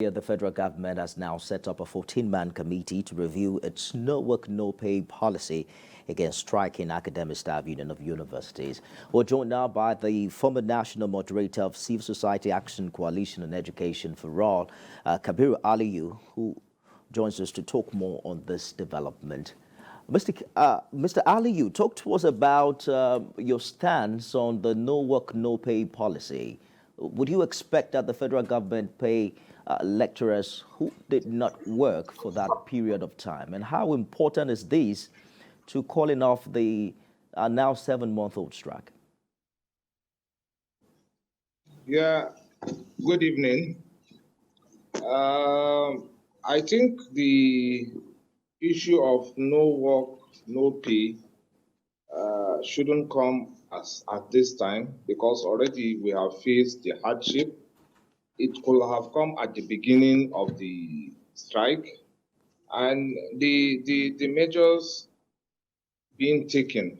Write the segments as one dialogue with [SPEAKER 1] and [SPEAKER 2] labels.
[SPEAKER 1] The federal government has now set up a 14-man committee to review its no work, no pay policy against striking academic staff union of universities. We're joined now by the former national moderator of Civil Society Action Coalition on Education for All, Kabiru Aliyu, who joins us to talk more on this development. Mr. Aliyu, talk to us about your stance on the no work, no pay policy. Would you expect that the federal government pay lecturers who did not work for that period of time? And how important is this to calling off the now 7-month-old strike?
[SPEAKER 2] Yeah, good evening. I think the issue of no work, no pay shouldn't come at this time, because already we have faced the hardship. It could have come at the beginning of the strike, and the measures being taken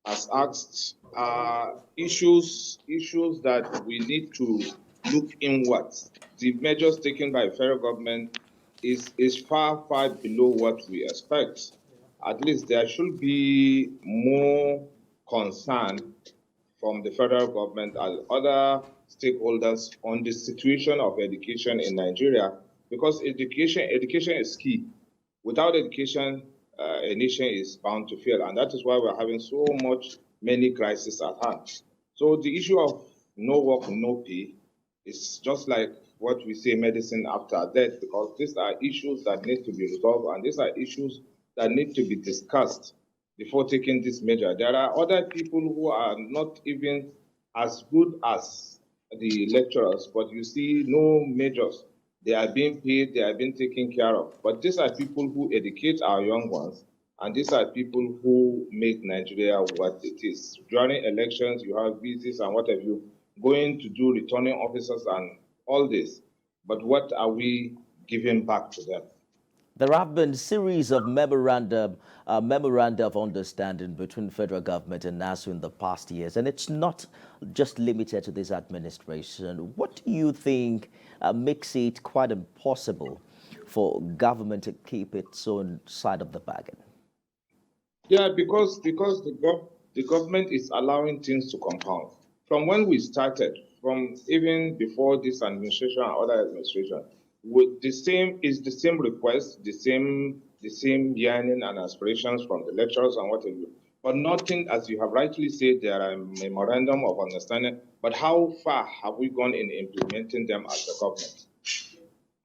[SPEAKER 2] as asked are issues that we need to look inward. The measures taken by the federal government is far below what we expect. At least there should be more concern from the federal government and other stakeholders on the situation of education in Nigeria, because education is key. Without education, a nation is bound to fail, and that is why we're having so many crises at hand. So the issue of no work, no pay is just like what we say, medicine after death, because these are issues that need to be resolved, and these are issues that need to be discussed before taking this measure. There are other people who are not even as good as the lecturers, but you see no measures. They are being paid, they are being taken care of. But these are people who educate our young ones, and these are people who make Nigeria what it is. During elections, you have visits and what have you, going to do returning officers and all this. But what are we giving back to them?
[SPEAKER 1] There have been a series of memoranda of understanding between the federal government and Asuu in the past years, and it's not just limited to this administration. What do you think makes it quite impossible for government to keep its own side of the bargain?
[SPEAKER 2] Yeah, because the government is allowing things to compound. From when we started, from even before this administration and other administration, with the same request, the same yearning and aspirations from the lecturers and what have you. But nothing, as you have rightly said, there are a memorandum of understanding. But how far have we gone in implementing them as the government?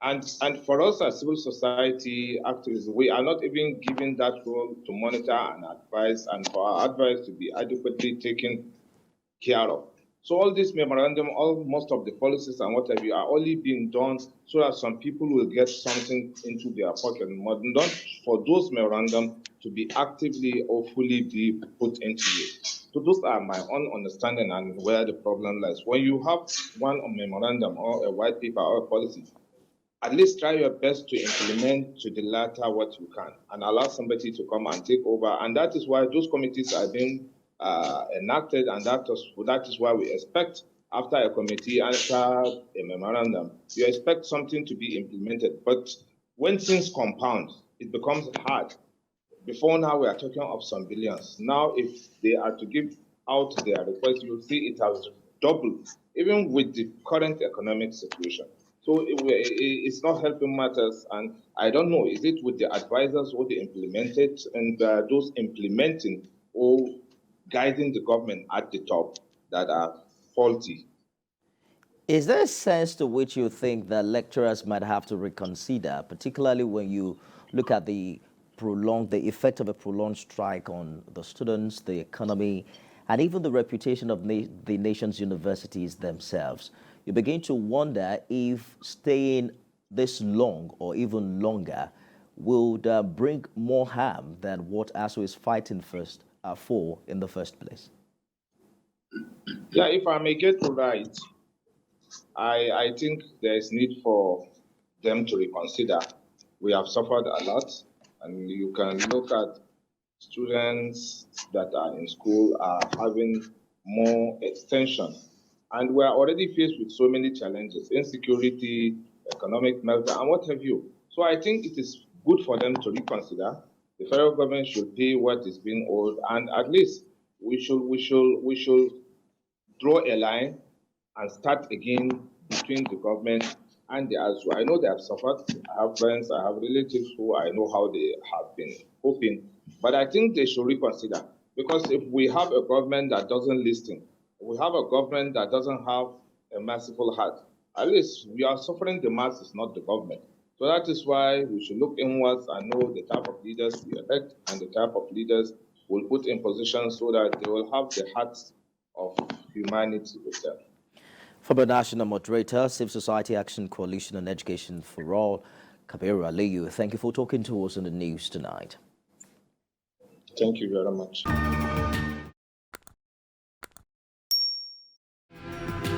[SPEAKER 2] And for us as civil society activists, we are not even given that role to monitor and advise, and for our advice to be adequately taken care of. So all this memorandum, most of the policies and what have you are only being done so that some people will get something into their pocket, but not for those memorandum to be actively or fully be put into use. So those are my own understanding and where the problem lies. When you have one memorandum or a white paper or a policy, at least try your best to implement to the latter what you can, and allow somebody to come and take over. And that is why those committees are being enacted, and that is why we expect, after a committee, after a memorandum, you expect something to be implemented. But when things compound, it becomes hard. Before now, we are talking of some billions. Now, if they are to give out their request, you'll see it has doubled, even with the current economic situation. So it's not helping matters, and I don't know, is it with the advisors or the implemented and those implementing or guiding the government at the top that are faulty?
[SPEAKER 1] Is there a sense to which you think that lecturers might have to reconsider, particularly when you look at the effect of a prolonged strike on the students, the economy, and even the reputation of the nation's universities themselves? You begin to wonder if staying this long or even longer would bring more harm than what Asuu is fighting for in the first place.
[SPEAKER 2] Yeah, if I may get right, I think there is need for them to reconsider. We have suffered a lot, and you can look at students that are in school are having more extension. And we're already faced with so many challenges: insecurity, economic meltdown, and what have you. So I think it is good for them to reconsider. The federal government should pay what is being owed, and at least we should draw a line and start again between the government and the Asuu. I know they have suffered. I have friends, I have relatives who I know how they have been coping, but I think they should reconsider, because if we have a government that doesn't listen, if we have a government that doesn't have a merciful heart, at least we are suffering the masses, not the government. So that is why we should look inwards and know the type of leaders we elect and the type of leaders we'll put in position so that they will have the hearts of humanity with them.
[SPEAKER 1] Former National Moderator, Civil Society Action Coalition on Education for All, Kabiru Aliyu, thank you for talking to us on the news tonight.
[SPEAKER 2] Thank you very much.